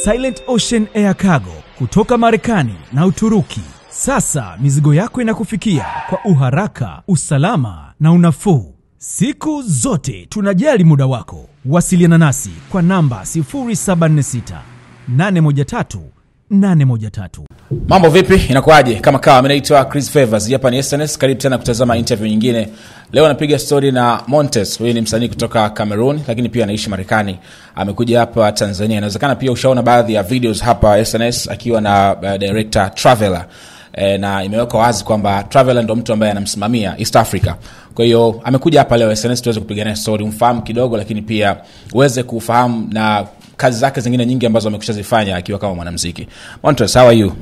Silent Ocean Air Cargo kutoka Marekani na Uturuki. Sasa mizigo yako inakufikia kwa uharaka, usalama na unafuu. Siku zote tunajali muda wako. Wasiliana nasi kwa namba 076 813 813. Mambo vipi? Inakuaje? Kama kawa, mimi naitwa Chris Favors. Hapa ni SNS. Karibu tena kutazama interview nyingine. Leo napiga story na Montess. Huyu ni msanii kutoka Cameroon, lakini pia anaishi Marekani. Amekuja hapa Tanzania. Inawezekana pia ushaona baadhi ya videos hapa SNS akiwa na director Traveler. Na imewekwa wazi kwamba Traveler ndo mtu ambaye anamsimamia East Africa. Kwa hiyo amekuja hapa leo SNS tuweze kupigania story, umfahamu kidogo, lakini pia uweze kufahamu na kazi zake zingine nyingi ambazo amekushazifanya akiwa kama mwanamuziki. Montess, how are you?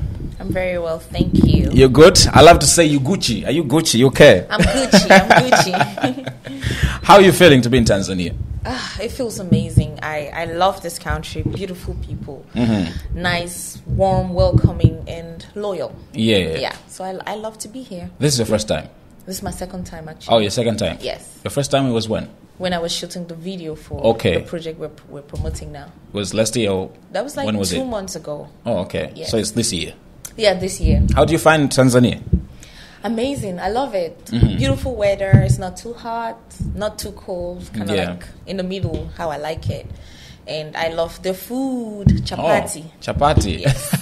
I'm very well, thank you. You're good? I love to say you Gucci. Are you Gucci? You okay? I'm Gucci. How are you feeling to be in Tanzania? It feels amazing. I love this country. Beautiful people. Mm-hmm. Nice, warm, welcoming, and loyal. Yeah. So I love to be here. This is your first time? This is my second time, actually. Oh, your second time? Yes. Your first time was when? When I was shooting the video for the project we're promoting now. Was last year or that was like when was 2 months ago. Oh, okay. Yes. So it's this year? Yeah, this year. How do you find Tanzania? Amazing. I love it. Mm-hmm. Beautiful weather. It's not too hot, not too cold. Kind of like in the middle, how I like it. And I love the food, chapati. Oh, chapati. Yes.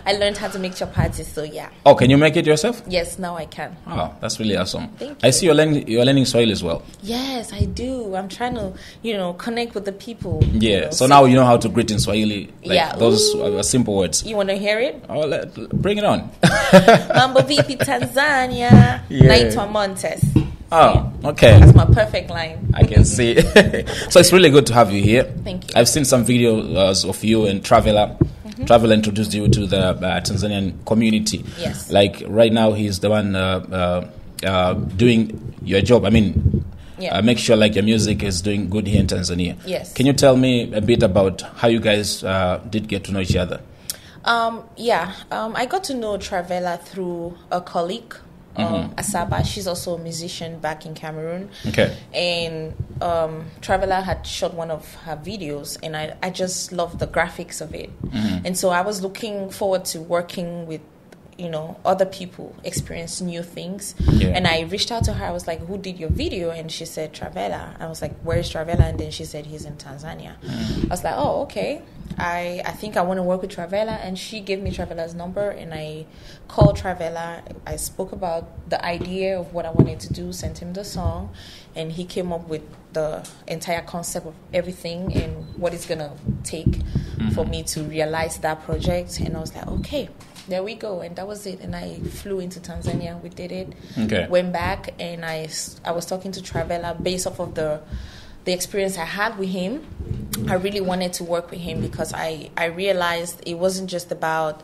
I learned how to make chapati, so yeah. Oh, can you make it yourself? Yes, now I can. Oh, that's really awesome. Thank you. I see you're learning Swahili as well. Yes, I do. I'm trying to, connect with the people. Yeah, so now you know how to greet in Swahili. Like those simple words. You want to hear it? Oh, bring it on. Mambo vipi Tanzania. Naitwa Montess. Oh, okay. That's my perfect line. I can see. So it's really good to have you here. Thank you. I've seen some videos of you and Traveler. Mm-hmm. Traveler introduced you to the Tanzanian community. Yes. Like right now, he's the one doing your job. I mean, make sure like your music is doing good here in Tanzania. Yes. Can you tell me a bit about how you guys did get to know each other? I got to know Traveler through a colleague. Asaba, she's also a musician back in Cameroon. Okay. And Traveler had shot one of her videos, and I just loved the graphics of it. Mm-hmm. And so I was looking forward to working with, other people, experience new things. Yeah. And I reached out to her. I was like, who did your video? And she said, Traveler. I was like, where is Traveler? And then she said, he's in Tanzania. Mm-hmm. I was like, oh, okay. I think I want to work with Traveler, and she gave me Traveler's number, and I called Traveler. I spoke about the idea of what I wanted to do, sent him the song, and he came up with the entire concept of everything and what it's going to take for me to realize that project. And I was like, okay, there we go. And that was it. And I flew into Tanzania. We did it. Okay. Went back, and I was talking to Traveler based off of the experience I had with him. I really wanted to work with him because I realized it wasn't just about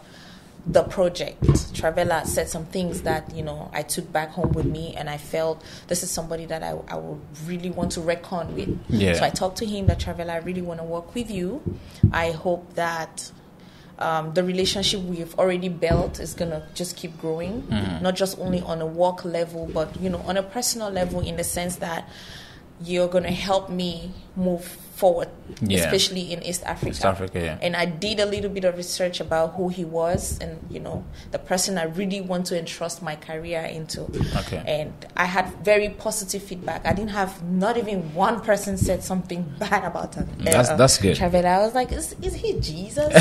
the project. Traveler said some things that, I took back home with me, and I felt this is somebody that I would really want to reckon with. Yeah. So I talked to him that, Traveler, I really want to work with you. I hope that the relationship we've already built is going to just keep growing, not just only on a work level, but, on a personal level, in the sense that you're going to help me move forward, especially in East Africa. East Africa, yeah. And I did a little bit of research about who he was and, the person I really want to entrust my career into. Okay. And I had very positive feedback. I didn't have, not even one person said something bad about him. That's good. Traveler. I was like, is he Jesus?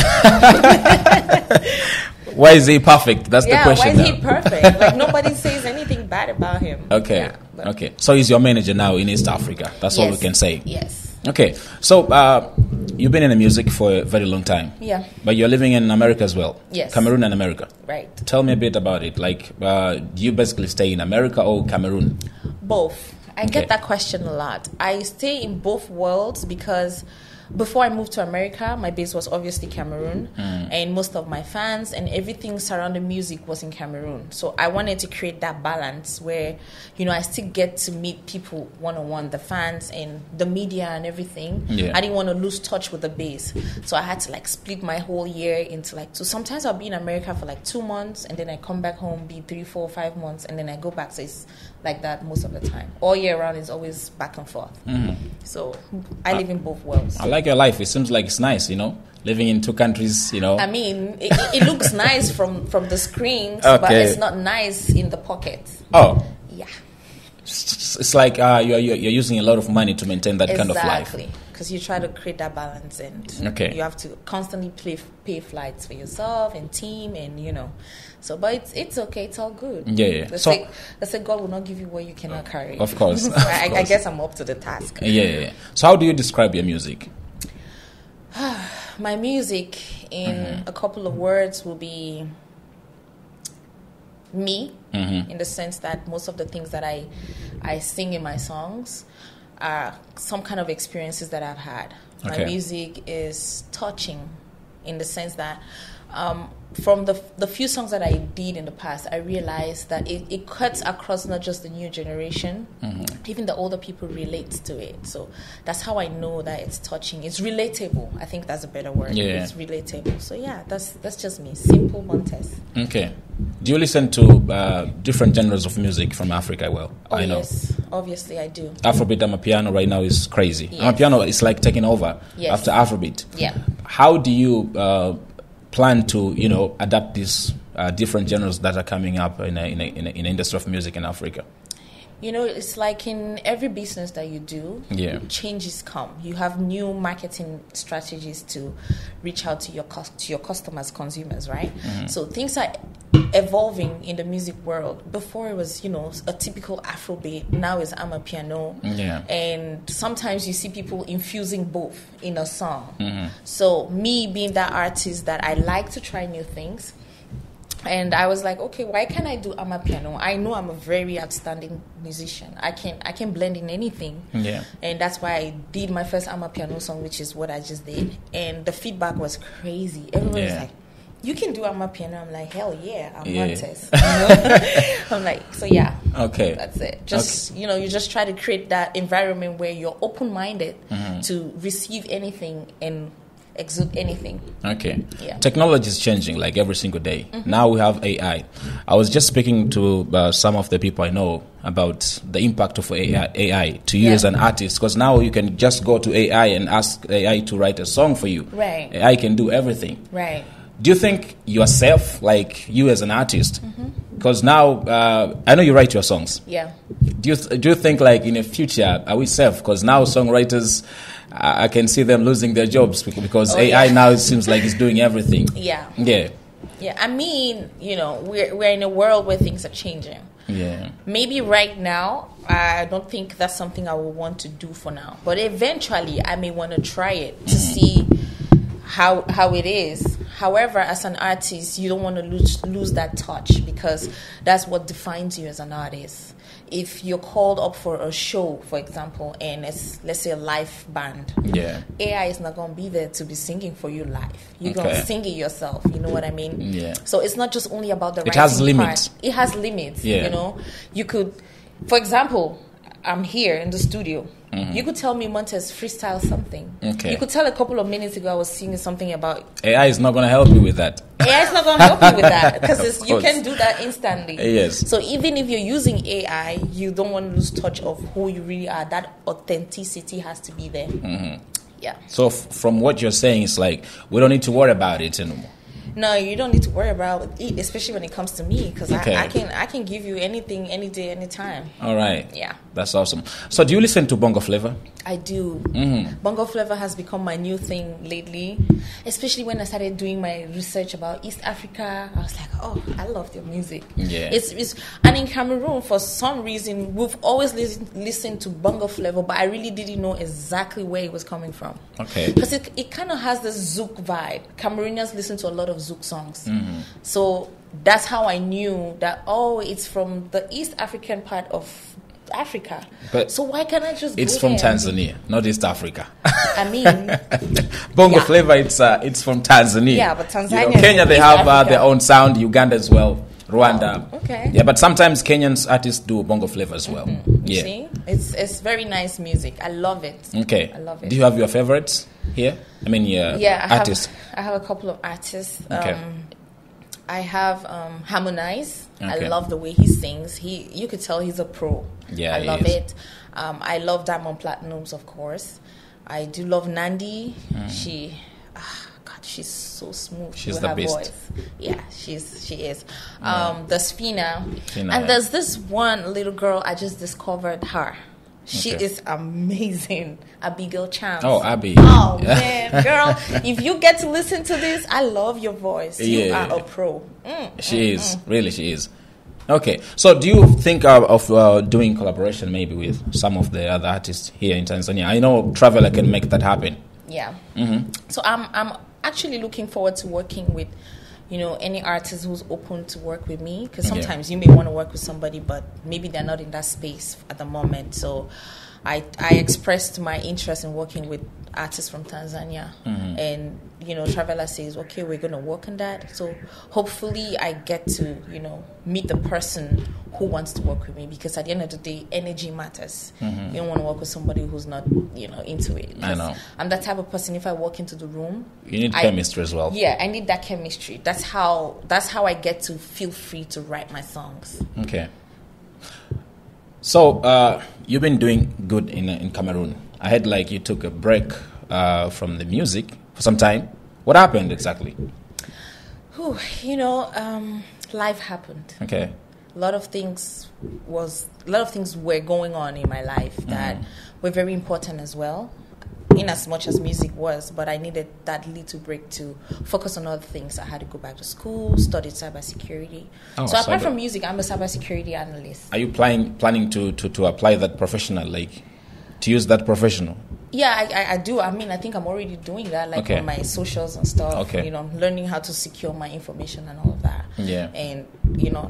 Why is he perfect? That's the question. Why is he perfect? Like, nobody says anything bad about him. Okay. Okay. So he's your manager now in East Africa. That's all we can say. Yes. Okay. So you've been in the music for a very long time. Yeah. But you're living in America as well. Yes. Cameroon and America. Right. Tell me a bit about it. Like, do you basically stay in America or Cameroon? Both. I get that question a lot. I stay in both worlds because before I moved to America, my base was obviously Cameroon, and most of my fans and everything surrounding music was in Cameroon. So I wanted to create that balance where, I still get to meet people one-on-one, the fans and the media and everything. Yeah. I didn't want to lose touch with the base. So I had to split my whole year into two. Sometimes I'll be in America for 2 months, and then I come back home, be 3, 4, 5 months, and then I go back. So it's like that most of the time. All year round is always back and forth. So I live in both worlds. I like your life. It seems like it's nice, living in two countries, you know. I mean, it looks nice from the screens, but it's not nice in the pocket. Oh. Yeah. It's like you're using a lot of money to maintain that kind of life. Exactly, because you try to create that balance, and you have to constantly pay flights for yourself and team, and you know. So, but it's okay. It's all good. Yeah. Let's say God will not give you what you cannot carry. Of course. So I guess I'm up to the task. Yeah. So how do you describe your music? My music, in a couple of words, will be me, in the sense that most of the things that I sing in my songs are some kind of experiences that I've had. My music is touching, in the sense that from the few songs that I did in the past, I realized that it cuts across not just the new generation, even the older people relate to it. So that's how I know that it's touching. It's relatable. I think that's a better word. Yeah. It's relatable. So yeah, that's just me. Simple Montess. Okay. Do you listen to different genres of music from Africa? Well, I know. Yes, obviously I do. Afrobeat Amapiano right now is crazy. Yes. Amapiano is like taking over after Afrobeat. Yeah. How do you plan to, you know, adapt these different genres that are coming up in the industry of music in Africa? You know, it's like in every business that you do, changes come. You have new marketing strategies to reach out to your customers, consumers, right? So things are evolving in the music world. Before it was, you know, a typical Afrobeat. Now it's Amapiano. And sometimes you see people infusing both in a song. So me being that artist that I like to try new things, and I was like, okay, why can't I do Amapiano? I know I'm a very outstanding musician. I can blend in anything. And that's why I did my first Amapiano song, which is what I just did. And the feedback was crazy. Everybody was like, you can do Amapiano. I'm like, hell yeah, I'm Montess. You know? I'm like, so yeah. Okay. That's it. Just, you know, you just try to create that environment where you're open-minded to receive anything and exude anything. Okay. Yeah. Technology is changing like every single day. Now we have AI. I was just speaking to some of the people I know about the impact of AI to you as an artist, because now you can just go to AI and ask AI to write a song for you. Right. AI can do everything. Right. Do you think yourself, like you as an artist, because now I know you write your songs. Yeah. Do you think like in the future are we safe? Because now songwriters, I can see them losing their jobs because AI now it seems like it's doing everything. Yeah. Yeah. Yeah. I mean, you know, we're in a world where things are changing. Yeah. Maybe right now, I don't think that's something I would want to do for now. But eventually, I may want to try it to see how it is. However, as an artist, you don't want to lose that touch, because that's what defines you as an artist. If you're called up for a show, for example, and it's, let's say, a live band, AI is not going to be there to be singing for you live. You're going to sing it yourself. You know what I mean? Yeah. So it's not just only about the writing part. It has limits. It has limits. Yeah. You know, you could, for example, I'm here in the studio. You could tell me, Montess, freestyle something. Okay. You could tell a couple of minutes ago I was singing something about... AI is not going to help you with that. AI is not going to help you with that, because you can do that instantly. Yes. So even if you're using AI, you don't want to lose touch of who you really are. That authenticity has to be there. Yeah. So from what you're saying, it's like we don't need to worry about it anymore. No, you don't need to worry about it, especially when it comes to me, because I can give you anything, any day, any time. All right. Yeah. That's awesome. So do you listen to Bongo flavor? I do. Bongo flavor has become my new thing lately, especially when I started doing my research about East Africa. I was like, oh, I love their music. Yeah. And in Cameroon, for some reason, we've always listened to Bongo flavor, but I really didn't know exactly where it was coming from. Okay. Because it kind of has this Zouk vibe. Cameroonians listen to a lot of Zouk songs. So that's how I knew that, it's from the East African part of Africa. But so why can't I just it's from Tanzania, not East Africa. I mean, Bongo flavor, it's from Tanzania. Yeah, but Tanzania, Kenya, they have their own sound. Uganda as well. Rwanda. Oh, okay. Yeah, but sometimes Kenyans artists do Bongo flavor as well. Yeah. See, it's very nice music. I love it. Okay. I love it. Do you have your favorites here? I mean, artists. I have a couple of artists. Okay. I have Harmonize. Okay. I love the way he sings. You could tell he's a pro. Yeah, I love it. I love Diamond Platinums, of course. I do love Nandi. she's so smooth. She's with the her best. voice. Yeah, she is. There's Fina, Fina, and yeah. there's this one little girl. I just discovered her. She is amazing. Abigail Chance. Oh, Abby. Oh, man, girl. If you get to listen to this, I love your voice. You Yeah. are a pro. She is. Really, she is. Okay. So do you think of doing collaboration maybe with some of the other artists here in Tanzania? I know Traveler can make that happen. Yeah. So I'm actually looking forward to working with, any artist who's open to work with me, because sometimes you may want to work with somebody, but maybe they're not in that space at the moment. So I expressed my interest in working with artists from Tanzania, and Traveler says, okay, we're going to work on that. So hopefully I get to meet the person who wants to work with me, because at the end of the day, energy matters. You don't want to work with somebody who's not into it. I know. I'm that type of person. If I walk into the room, You need chemistry as well. Yeah, I need that chemistry. That's how I get to feel free to write my songs. Okay. So you've been doing good in Cameroon. I heard like you took a break from the music for some time. What happened exactly? Whew, life happened. Okay. A lot of things were going on in my life that were very important as well, in as much as music was, but I needed that little break to focus on other things. I had to go back to school, studied cybersecurity. So apart from music, I'm a cybersecurity analyst. Are you planning to apply that professional, like to use that professional? Yeah, I do. I mean, I think I'm already doing that, like on my socials and stuff. Okay. Learning how to secure my information and all of that. Yeah. And,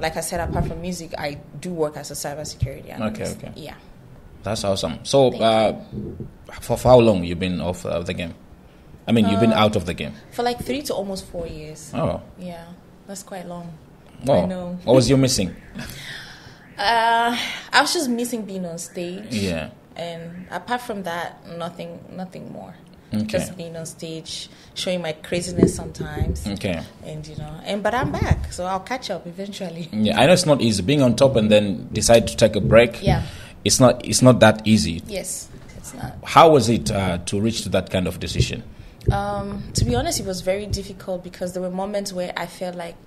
like I said, apart from music, I do work as a cybersecurity analyst. Okay. Yeah. That's awesome. So for how long you been off the game? I mean, you've been out of the game. For like 3 to almost 4 years. Oh. Yeah, that's quite long. Oh. I know. What was you missing? I was just missing being on stage. Yeah. And apart from that, nothing more. Okay. Just being on stage, showing my craziness sometimes. Okay. And but I'm back, so I'll catch up eventually. Yeah, I know it's not easy being on top and then decide to take a break. Yeah. It's not that easy. Yes, it's not. How was it to reach to that kind of decision? To be honest, it was very difficult because there were moments where I felt like,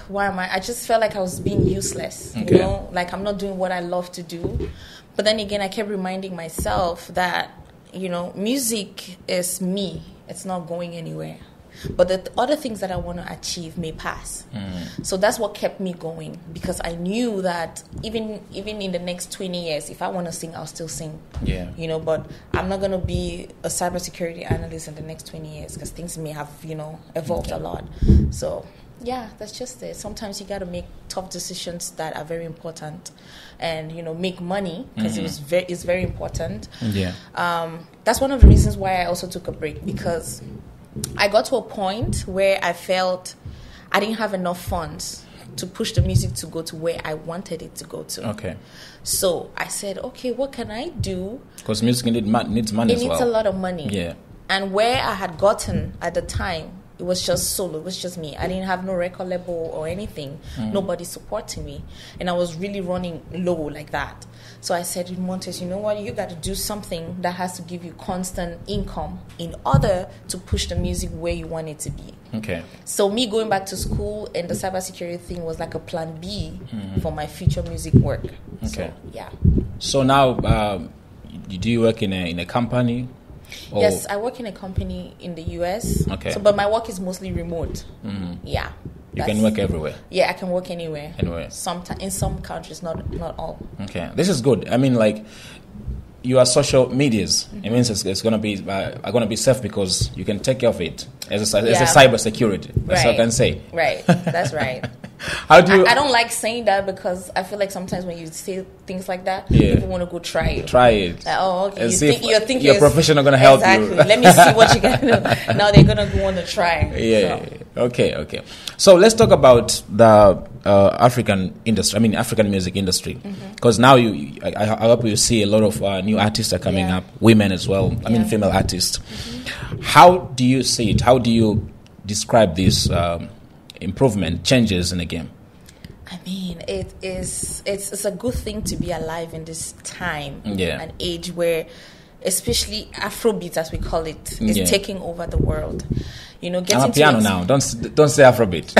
why am I just felt like I was being useless. Okay. Like I'm not doing what I love to do. But then again, I kept reminding myself that, music is me. It's not going anywhere. But the other things that I want to achieve may pass. So that's what kept me going, because I knew that even in the next 20 years, if I want to sing, I'll still sing. Yeah. But I'm not going to be a cybersecurity analyst in the next 20 years because things may have, evolved a lot. So, yeah, that's just it. Sometimes you got to make tough decisions that are very important and, make money because it's very important. Yeah. That's one of the reasons why I also took a break, because I got to a point where I felt I didn't have enough funds to push the music to go to where I wanted it to go to. Okay. So I said, okay, what can I do? Because music needs money as well. It needs a lot of money. Yeah. And where I had gotten at the time, it was just solo. It was just me. I didn't have no record label or anything. Nobody supporting me. And I was really running low like that. So I said to Montess, you know what? You got to do something that has to give you constant income in order to push the music where you want it to be. Okay. So me going back to school and the cybersecurity thing was like a plan B for my future music work. Okay. So, yeah. So now, do you work in a company? Or? Yes, I work in a company in the US. Okay. But my work is mostly remote. Yeah. You can work everywhere. Yeah, I can work anywhere. Anywhere. Sometimes in some countries, not all. Okay, this is good. I mean, like, your social medias. It means it's gonna be safe because you can take care of it as a cyber security. That's what I can say. Right. That's right. How do you? I don't like saying that because I feel like sometimes when you say things like that, Yeah. people want to go try it. Try it. Like, oh, okay. And You see think, if you're thinking your professional gonna help you. Exactly. Let me see what you can do. Now they're gonna go on to try. Yeah. So. Okay. So let's talk about the African industry. I mean, African music industry. Because now I hope you see a lot of new artists are coming up, women as well. I mean, female artists. How do you see it? How do you describe this improvement, changes in the game? I mean, it's a good thing to be alive in this time Yeah. and age where especially Afrobeat, as we call it, is taking over the world. You know, getting I'm a piano now. Don't say Afrobeat.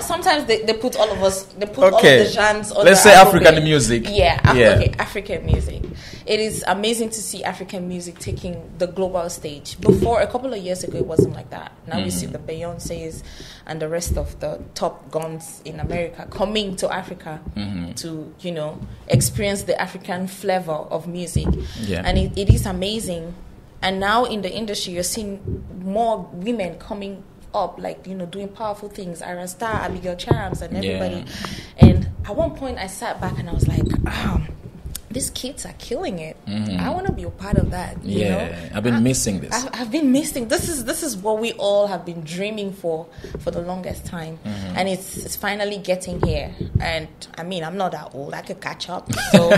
Sometimes they put all of us. They put all of the genres. Let's say Afrobeat. African music. Okay, African music. It is amazing to see African music taking the global stage. Before, a couple of years ago, it wasn't like that. Now we see the Beyoncés and the rest of the top guns in America coming to Africa to, you know, experience the African flavor of music. Yeah. And it is amazing. And now in the industry, you're seeing more women coming up, like, you know, doing powerful things. Ira Star, Abigail Chams, and everybody. And at one point, I sat back and I was like, these kids are killing it. I want to be a part of that. You know? I've been missing this. I've been missing. This is what we all have been dreaming for the longest time, and it's finally getting here. And I mean, I'm not that old. I could catch up. So,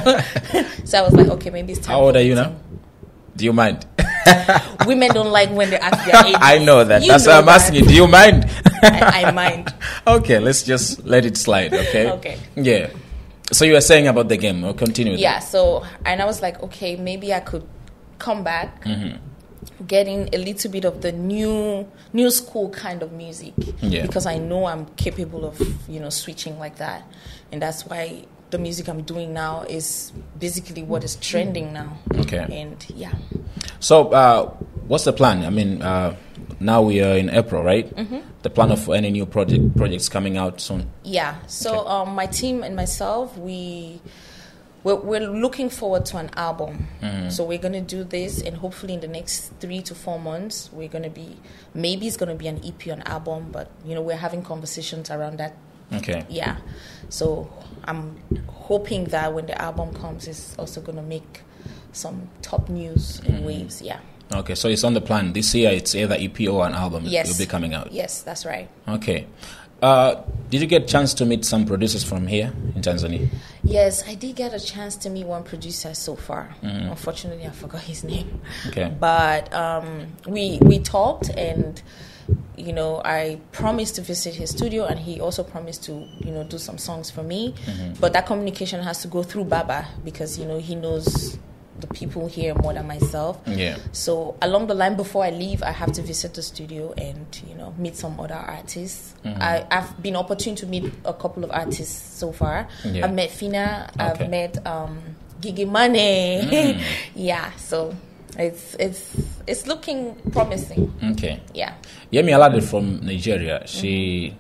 so I was like, okay, maybe it's time. How old are you now? Do you mind? Women don't like when they ask their age. I know that. That's why I'm asking you. Do you mind? I mind. Okay, let's just let it slide, okay? Okay. Yeah. So you were saying about the game. We'll continue. Yeah, so, and I was like, okay, maybe I could come back, getting a little bit of the new school kind of music. Yeah. Because I know I'm capable of, you know, switching like that. And that's why the music I'm doing now is basically what is trending now. Okay. And yeah. So what's the plan? I mean, now we are in April, right? The plan of any new projects coming out soon? Yeah. So my team and myself, we're looking forward to an album. So we're going to do this, and hopefully in the next 3 to 4 months, we're going to be, maybe it's going to be an EP, an album, but, you know, we're having conversations around that. Okay. Yeah. So I'm hoping that when the album comes, it's also going to make some top news and waves. Yeah. Okay, so it's on the plan. This year, it's either EP or an album. Yes. Will be coming out. Yes, that's right. Okay. Did you get a chance to meet some producers from here in Tanzania? Yes, I did get a chance to meet one producer so far. Unfortunately, I forgot his name. Okay. But we talked, and, you know, I promised to visit his studio, and he also promised to, you know, do some songs for me. But that communication has to go through Baba, because, you know, he knows the people here more than myself. Yeah. So along the line, before I leave, I have to visit the studio and, you know, meet some other artists. I've been opportune to meet a couple of artists so far. Yeah. I've met Fina. Okay. I've met Gigi Mane. Yeah. So it's looking promising. Okay. Yeah. Yemi Alade from Nigeria. She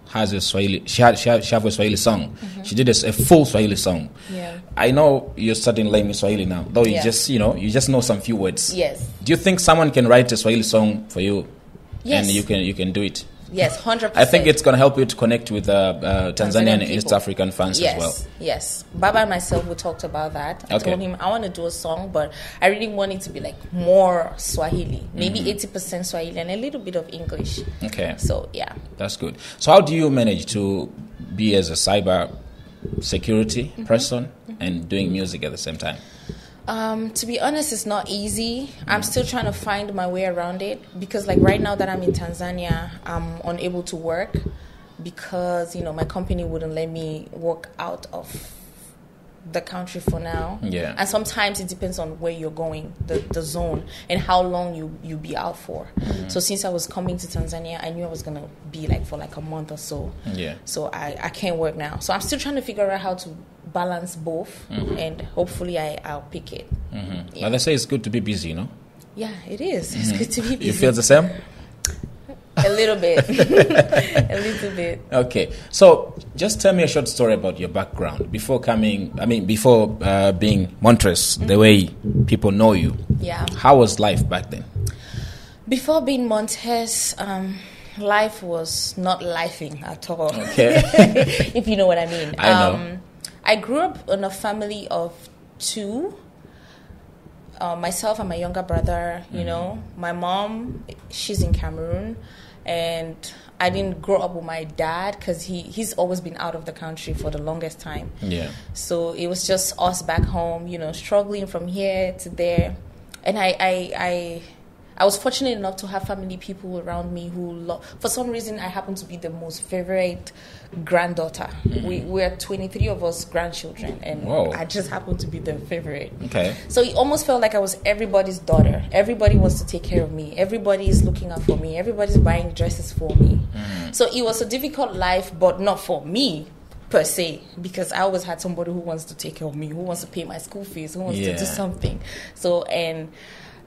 has a Swahili. She have a Swahili song. She did a full Swahili song. Yeah. I know you're starting learning Swahili now, though you just know some few words. Yes. Do you think someone can write a Swahili song for you? Yes. And you can do it? Yes, 100%. I think it's going to help you to connect with Tanzanian and East African fans as well. Yes. Baba and myself, we talked about that. I told him I want to do a song, but I really want it to be like more Swahili. Maybe 80% Swahili and a little bit of English. Okay. So, yeah. That's good. So how do you manage to be as a cyber security person and doing music at the same time? To be honest, it's not easy. I'm still trying to find my way around it, because like right now that I'm in Tanzania, I'm unable to work because, you know, my company wouldn't let me work out of the country for now. Yeah. And sometimes it depends on where you're going, the zone, and how long you be out for. So since I was coming to Tanzania, I knew I was going to be like for like a month or so. Yeah. So I can't work now. So I'm still trying to figure out how to balance both, and hopefully I'll pick it. Yeah. But they say it's good to be busy, you know? Yeah, it is. It's good to be busy. You feel the same? A little bit. A little bit. Okay. So just tell me a short story about your background before being Montess, the way people know you. Yeah. How was life back then? Before being Montess, life was not lifing at all. Okay. If you know what I mean. I know. I grew up in a family of 2. Myself and my younger brother, you know. My mom, she's in Cameroon, and I didn't grow up with my dad because he's always been out of the country for the longest time. Yeah. So it was just us back home, you know, struggling from here to there. And I I was fortunate enough to have family people around me who for some reason I happen to be the most favorite granddaughter. We're 23 of us grandchildren, and Whoa. I just happen to be the favorite. Okay. So it almost felt like I was everybody's daughter. Everybody wants to take care of me. Everybody is looking out for me. Everybody's buying dresses for me. So it was a difficult life, but not for me per se, because I always had somebody who wants to take care of me, who wants to pay my school fees, who wants to do something. So, and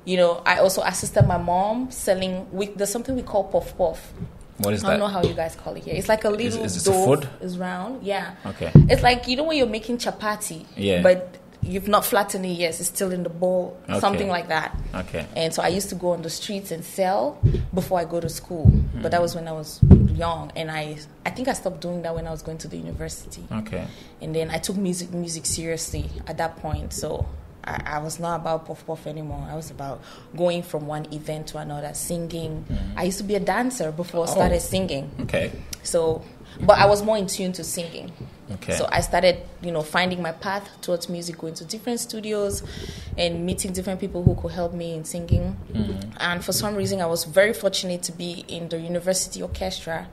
you know, I also assisted my mom selling. There's something we call puff puff. What is that? I don't know how you guys call it here. It's like a little is dough. it food? It's round. Yeah. Okay. It's like, you know, when you're making chapati. Yeah. But you've not flattened it yet. It's still in the bowl. Okay. Something like that. Okay. And so I used to go on the streets and sell before I go to school. But that was when I was young, and I think I stopped doing that when I was going to the university. Okay. And then I took music seriously at that point. So I was not about puff puff anymore. I was about going from one event to another, singing. I used to be a dancer before I started singing. Okay. So, but I was more in tune to singing. Okay. So I started, you know, finding my path towards music, going to different studios and meeting different people who could help me in singing. And for some reason, I was very fortunate to be in the university orchestra,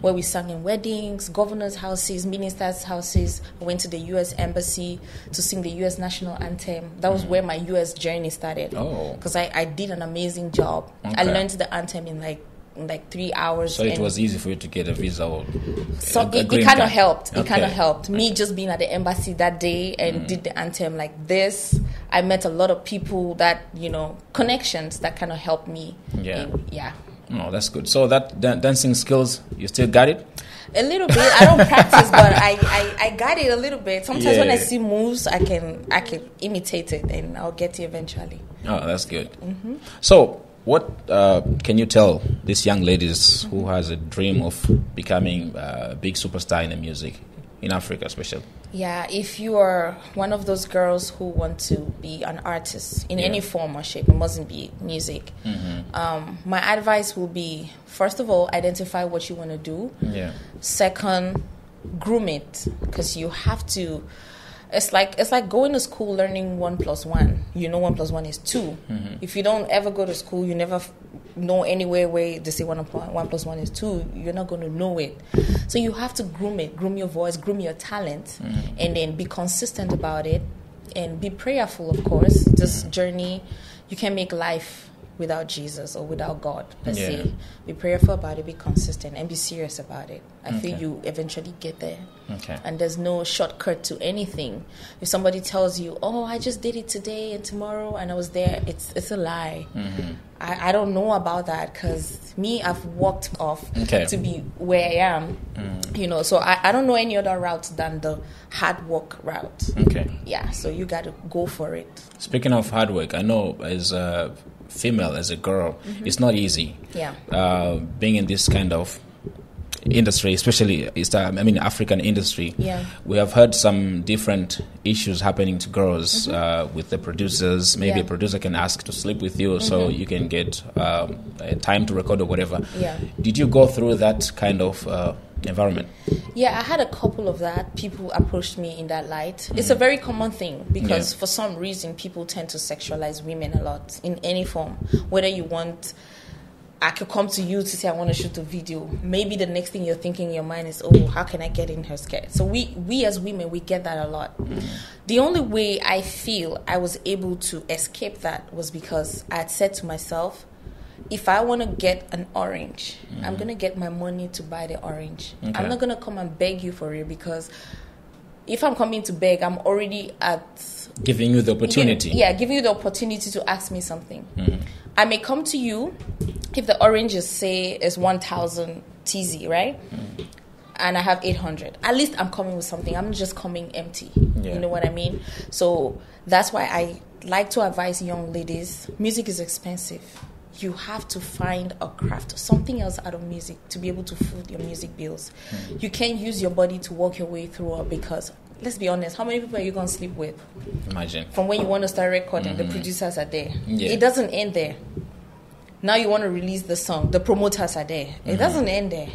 where we sang in weddings, governors' houses, ministers' houses. I went to the U.S. Embassy to sing the U.S. national anthem. That was where my U.S. journey started. Oh. Because I did an amazing job. Okay. I learned the anthem in like 3 hours. So it was easy for you to get a visa or so a it green kind of card. helped. It Okay. kind of helped. Me just being at the embassy that day and did the anthem like this. I met a lot of people that, you know, connections that kind of helped me. Yeah. Yeah. Oh, that's good. So that dancing skills, you still got it? A little bit. I don't practice, but I got it a little bit. Sometimes when I see moves, I can imitate it, and I'll get it eventually. Oh, that's good. So what can you tell these young ladies who has a dream of becoming a big superstar in the music, in Africa especially? Yeah, if you are one of those girls who want to be an artist in any form or shape, it mustn't be music. My advice will be, first of all, identify what you want to do. Yeah. Second, groom it, because you have to. It's like going to school learning 1 + 1. You know 1 + 1 is 2. If you don't ever go to school, you never know anywhere where they say 1 + 1 is 2. You're not going to know it. So you have to groom it, groom your voice, groom your talent, and then be consistent about it, and be prayerful, of course. This journey, you can make life without Jesus or without God per se. Be prayerful about it, be consistent, and be serious about it. I feel you eventually get there. Okay. And there's no shortcut to anything. If somebody tells you, "Oh, I just did it today and tomorrow and I was there," it's a lie. I don't know about that, because I've walked off to be where I am. You know, so I don't know any other route than the hard work route. Okay. Yeah, so you got to go for it. Speaking of hard work, I know as a female, as a girl, it's not easy. Yeah. Being in this kind of industry, especially African industry. Yeah. We have heard some different issues happening to girls with the producers. Maybe a producer can ask to sleep with you so you can get time to record or whatever. Yeah. Did you go through that kind of environment? Yeah, I had a couple of that. People approached me in that light. It's a very common thing, because for some reason people tend to sexualize women a lot in any form. Whether you want, I could come to you to say I want to shoot a video. Maybe the next thing you're thinking in your mind is, "Oh, how can I get in her skirt?" So we as women, we get that a lot. The only way I feel I was able to escape that was because I had said to myself, if I want to get an orange, I'm going to get my money to buy the orange. Okay. I'm not going to come and beg you for it, because if I'm coming to beg, I'm already at... Giving you the opportunity. Giving you the opportunity to ask me something. I may come to you if the orange is 1,000 TZ, right? And I have 800. At least I'm coming with something. I'm just coming empty. You know what I mean? So that's why I like to advise young ladies, music is expensive. You have to find a craft, something else out of music to be able to foot your music bills. You can't use your body to walk your way through it, because, let's be honest, how many people are you going to sleep with? Imagine. From when you want to start recording, the producers are there. Yeah. It doesn't end there. Now you want to release the song, the promoters are there. It doesn't end there.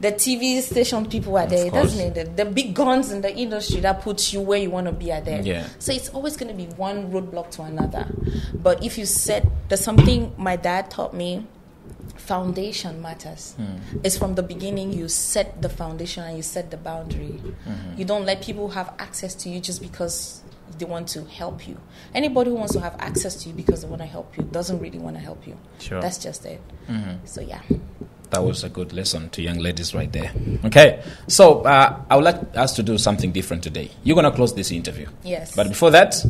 the TV station people are there. It doesn't mean the big guns in the industry that puts you where you want to be are there. Yeah. So it's always going to be one roadblock to another. But if you there's something my dad taught me, foundation matters. It's from the beginning you set the foundation and you set the boundary. You don't let people have access to you just because they want to help you. Anybody who wants to have access to you because they want to help you doesn't really want to help you. Sure. That's just it. So yeah. That was a good lesson to young ladies right there. Okay, so I would like us to do something different today. You're going to close this interview. Yes. But before that,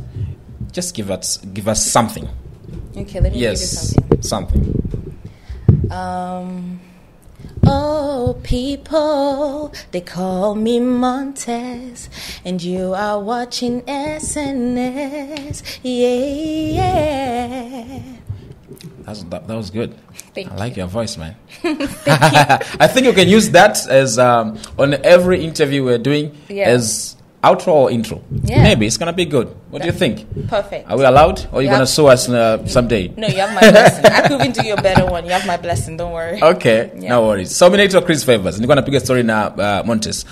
just give us something. Okay, let me give you something. Oh, people, they call me Montess, and you are watching SNS. Yeah. That was good. Thank I like your voice, man. I think you can use that as on every interview we're doing as outro or intro. Yeah. Maybe it's gonna be good. What do you think? Perfect. Are we allowed, or are you gonna sue us someday? No, you have my blessing. I could even do you a better one. You have my blessing. Don't worry. Okay, Yeah. no worries. So, minaitwa Chris Favors. Niko napiga story na Montess.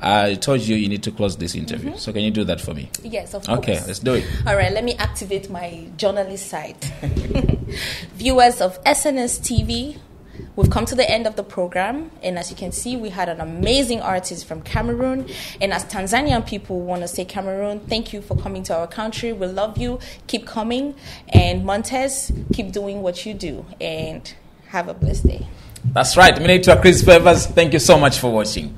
I told you need to close this interview. So can you do that for me? Yes, of course. Okay, let's do it. All right, let me activate my journalist side. Viewers of SNS TV, we've come to the end of the program. And as you can see, we had an amazing artist from Cameroon. And as Tanzanian people want to say Cameroon, thank you for coming to our country. We love you. Keep coming. And Montess, keep doing what you do. And have a blessed day. That's right. Minaitwa Chris Favors. Thank you so much for watching.